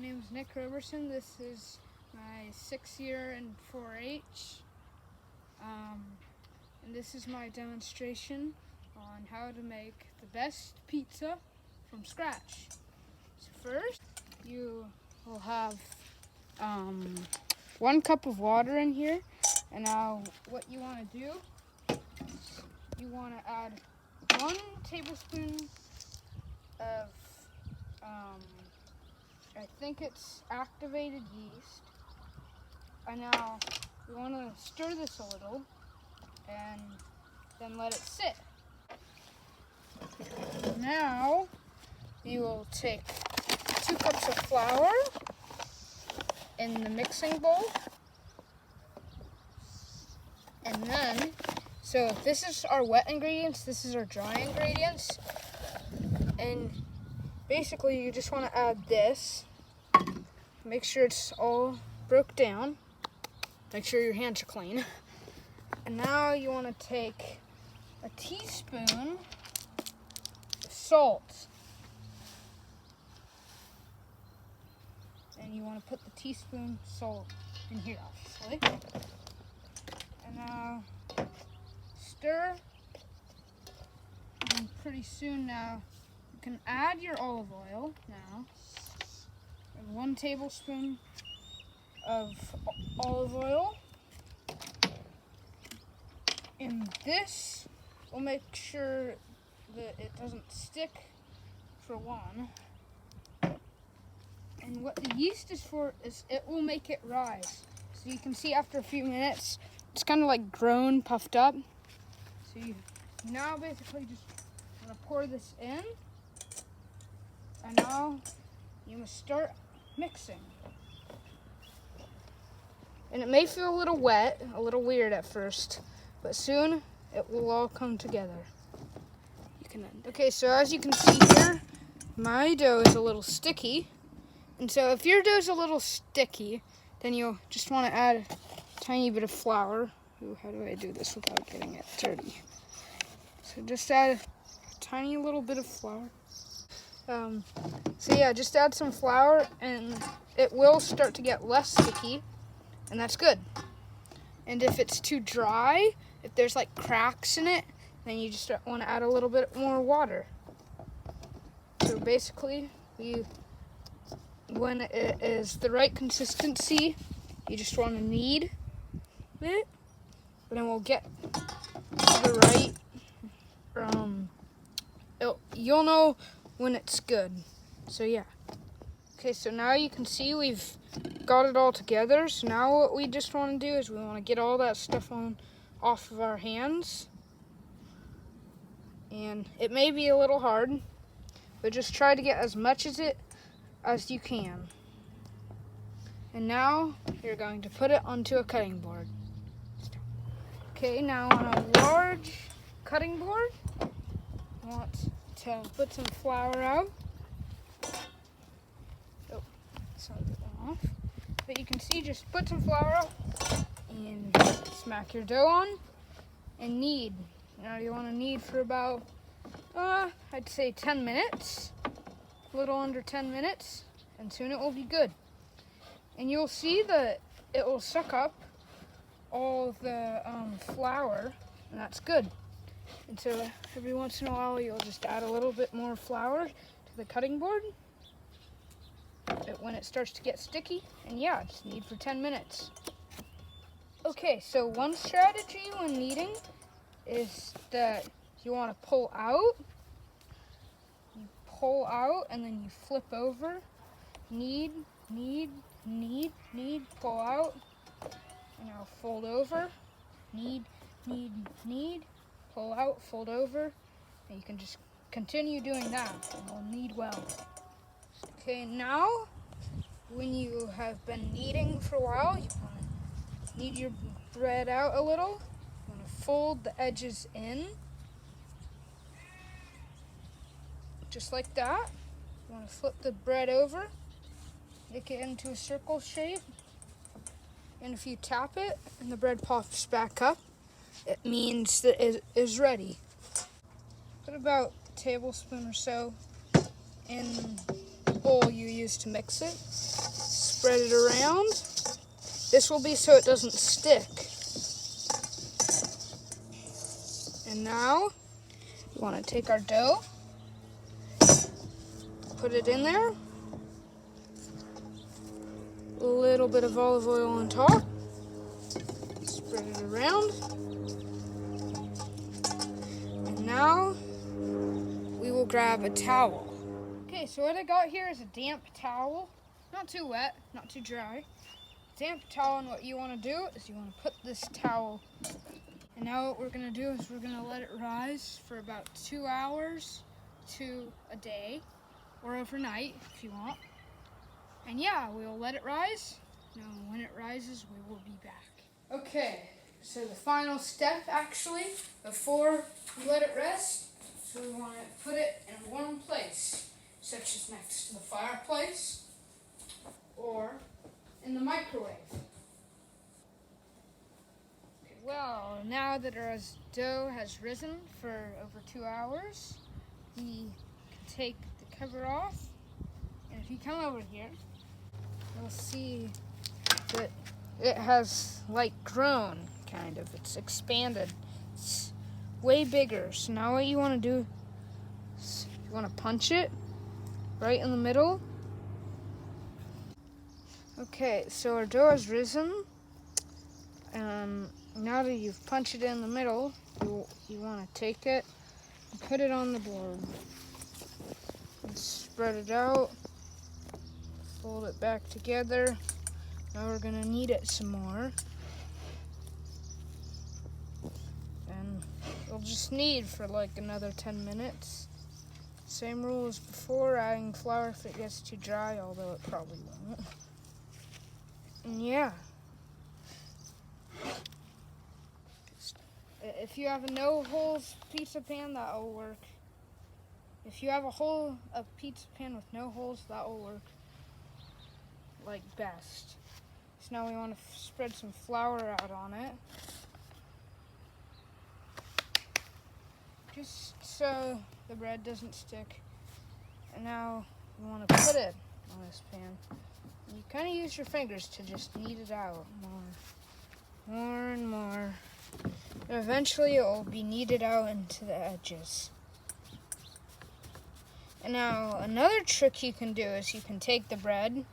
name is Nick Roberson. This is my 6th year in 4-H. And this is my demonstration on how to make the best pizza from scratch. So first, you will have 1 cup of water in here. And now what you want to do is you want to add 1 tablespoon of I think it's activated yeast. And now we want to stir this a little and then let it sit. Now you will take 2 cups of flour in the mixing bowl. And then, so this is our wet ingredients, this is our dry ingredients. And basically you just want to add this. Make sure it's all broke down. Make sure your hands are clean. And now you want to take a teaspoon of salt. And you want to put the teaspoon salt in here, obviously. And now stir. And pretty soon now you can add your olive oil now. And 1 tablespoon of olive oil. And this will make sure that it doesn't stick, for one. And what the yeast is for is it will make it rise. So you can see after a few minutes, it's kind of like grown, puffed up. So you now basically just want to pour this in. And now you must start mixing. And it may feel a little wet, a little weird at first, but soon it will all come together. You can end. Okay, so as you can see here, my dough is a little sticky. And so if your dough is a little sticky, then you'll just want to add a tiny bit of flour. Ooh, how do I do this without getting it dirty? So just add a tiny little bit of flour. So yeah, just add some flour and it will start to get less sticky, and that's good. And if it's too dry, if there's like cracks in it, then you just want to add a little bit more water. So basically, when it is the right consistency, you just want to knead it, but then we'll get to the right, you'll know when it's good. So yeah. Okay, so now you can see we've got it all together. So now what we just want to do is we want to get all that stuff off of our hands. And it may be a little hard, but just try to get as much as you can. And now you're going to put it onto a cutting board. Okay, now on a large cutting board, I want to put some flour out. Oh, sorry, that went off. But you can see, just put some flour out and smack your dough on and knead. Now you want to knead for about, I'd say 10 minutes. A little under 10 minutes, and soon it will be good. And you'll see that it will suck up all the flour, and that's good. And so every once in a while you'll just add a little bit more flour to the cutting board when it starts to get sticky, and yeah, just knead for 10 minutes. Okay, so one strategy when kneading is that you want to pull out. Pull out and then you flip over, knead, knead, knead, knead, pull out, and now fold over, knead, knead, knead, pull out, fold over, and you can just continue doing that and it'll knead well. Okay, now when you have been kneading for a while, you want to knead your bread out a little. You want to fold the edges in. Just like that. You want to flip the bread over, make it into a circle shape, and if you tap it and the bread pops back up, it means that it is ready. Put about a tablespoon or so in bowl you use to mix it. Spread it around. This will be so it doesn't stick. And now we want to take our dough, put it in there, a little bit of olive oil on top, spread it around, and now we will grab a towel. Okay, so what I got here is a damp towel, not too wet, not too dry. Damp towel, and what you want to do is you want to put this towel, and now what we're going to do is we're going to let it rise for about 2 hours to a day, or overnight if you want. And yeah, we'll let it rise. Now when it rises, we will be back. Okay, so the final step actually, before we let it rest, so we want to put it in a warm place, such as next to the fireplace, or in the microwave. Okay, well, now that our dough has risen for over 2 hours, we can take the cover off. And if you come over here, you'll see that it has like grown, kind of. It's expanded. It's way bigger. So now what you want to do is you want to punch it right in the middle. Okay, so our dough has risen. Now that you've punched it in the middle, you want to take it and put it on the board. And spread it out. Fold it back together. Now we're going to knead it some more. And we'll just knead for like another 10 minutes. Same rule as before, adding flour if it gets too dry, although it probably won't. And yeah. If you have a no-holes pizza pan, that'll work. If you have a pizza pan with no holes, that'll work like best. So now we want to spread some flour out on it. Just so the bread doesn't stick. And now you want to put it on this pan. You kind of use your fingers to just knead it out more and more. And eventually it will be kneaded out into the edges. And now another trick you can do is you can take the bread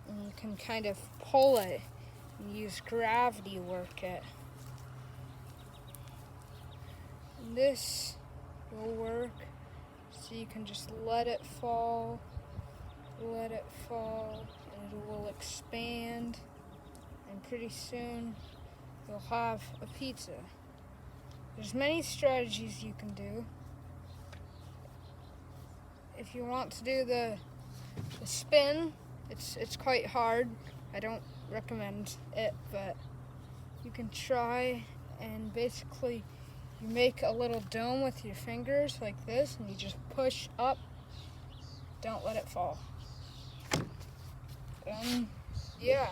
and you can kind of pull it and use gravity work it. And this will work, so you can just let it fall, and it will expand, and pretty soon you'll have a pizza. There's many strategies you can do. If you want to do the spin, it's quite hard. I don't recommend it, but you can try, and basically you make a little dome with your fingers like this, and you just push up. Don't let it fall. And yeah,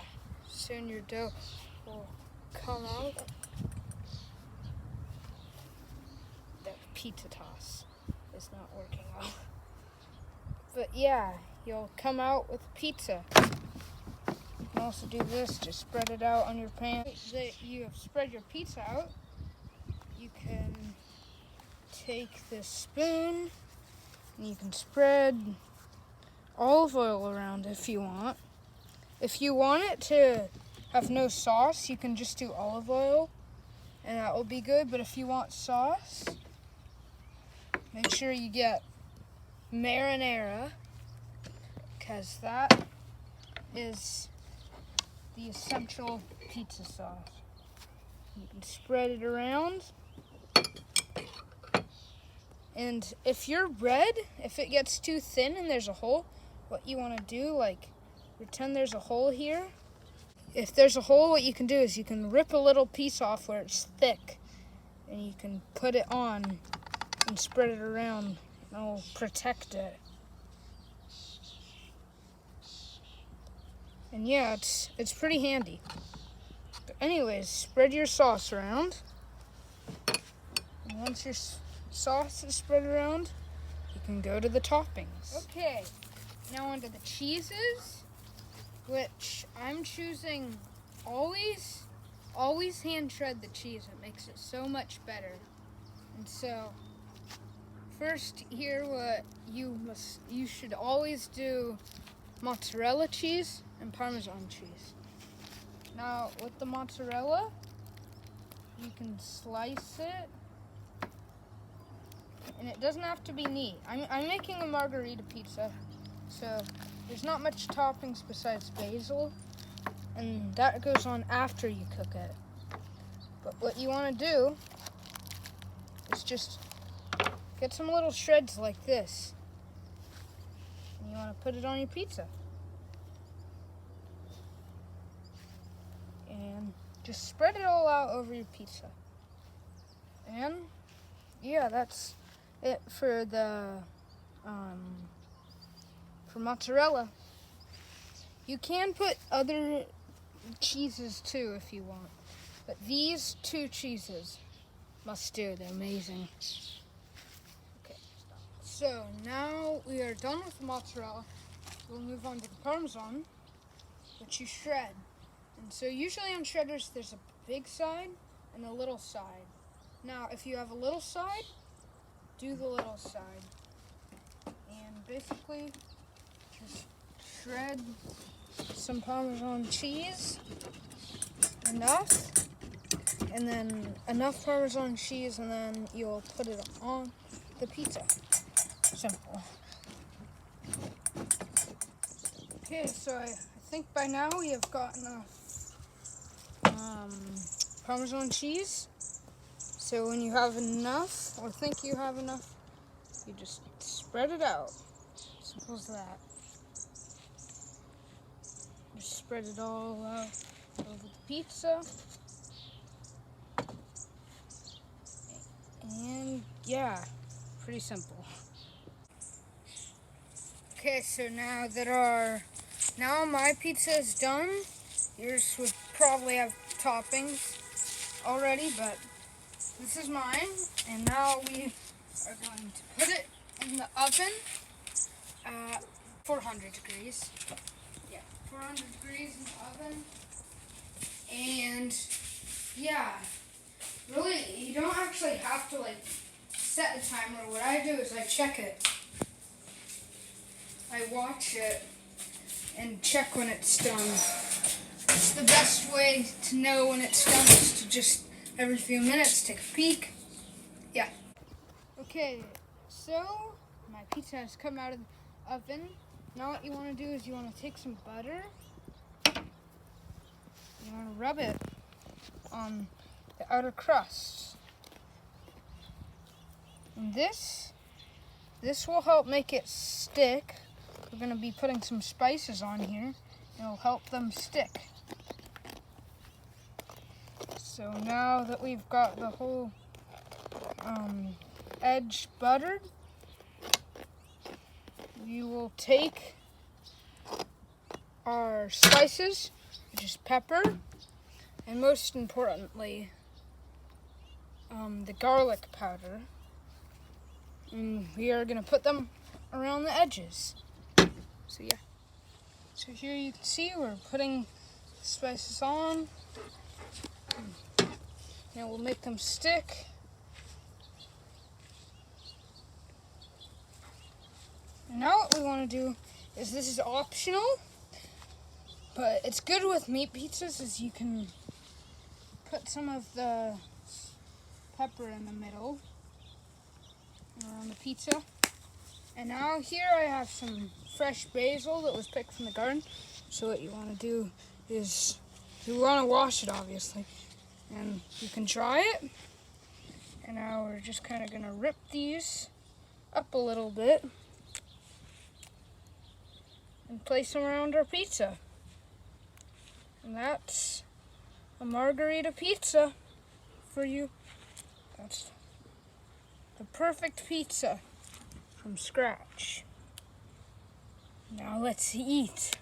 soon your dough will come out. The pizza toss is not working well. But yeah, you'll come out with pizza. You can also do this, just spread it out on your pan. That you have spread your pizza out, you can take this spoon and you can spread olive oil around if you want. If you want it to have no sauce, you can just do olive oil and that will be good. But if you want sauce, make sure you get marinara, because that is the essential pizza sauce. You can spread it around. And if your bread, if it gets too thin and there's a hole, what you want to do, like pretend there's a hole here. If there's a hole, what you can do is you can rip a little piece off where it's thick, and you can put it on and spread it around, and it'll protect it. And yeah, it's pretty handy. But anyways, spread your sauce around. And once your sauce is spread around, you can go to the toppings. Okay, Now onto the cheeses, which I'm choosing always hand shred the cheese. It makes it so much better. And so first here what you should always do mozzarella cheese and Parmesan cheese. Now with the mozzarella, you can slice it, and it doesn't have to be neat. I'm making a margarita pizza, so there's not much toppings besides basil, and that goes on after you cook it. But what you want to do is just get some little shreds like this, and you want to put it on your pizza. And just spread it all out over your pizza. And yeah, that's it for the for mozzarella. You can put other cheeses too if you want, but these two cheeses must do. They're amazing. Okay, so now we are done with the mozzarella. We'll move on to the Parmesan, which you shred. And so usually on shredders there's a big side and a little side. Now if you have a little side, do the little side. And basically just shred some Parmesan cheese, enough, and then enough Parmesan cheese, and then you'll put it on the pizza. Simple. Okay, so I think by now we have got enough Parmesan cheese. So when you have enough, or think you have enough, you just spread it out. Simple as that. Just spread it all out over the pizza. And yeah, pretty simple. Okay, so now my pizza is done. Yours would probably have toppings already, but this is mine. And now we are going to put it in the oven at 400 degrees. Yeah, 400 degrees in the oven. And yeah, really, you don't actually have to set a timer. What I do is I check it. I watch it and check when it's done. It's the best way to know when it's done is to just every few minutes take a peek. Yeah. Okay, so my pizza has come out of the oven. Now what you want to do is you want to take some butter. You want to rub it on the outer crust. And this will help make it stick. We're going to be putting some spices on here. It'll help them stick. So now that we've got the whole edge buttered, we will take our spices, which is pepper, and most importantly, the garlic powder. And we are going to put them around the edges. So yeah. So here you can see we're putting the spices on. And we'll make them stick. And now what we want to do is, this is optional, but it's good with meat pizzas, is you can put some of the pepper in the middle around the pizza. And now here I have some fresh basil that was picked from the garden. So what you want to do is, you want to wash it obviously, and you can dry it. And now we're just kind of going to rip these up a little bit and place them around our pizza. And that's a margarita pizza for you. That's the perfect pizza from scratch. Now let's eat.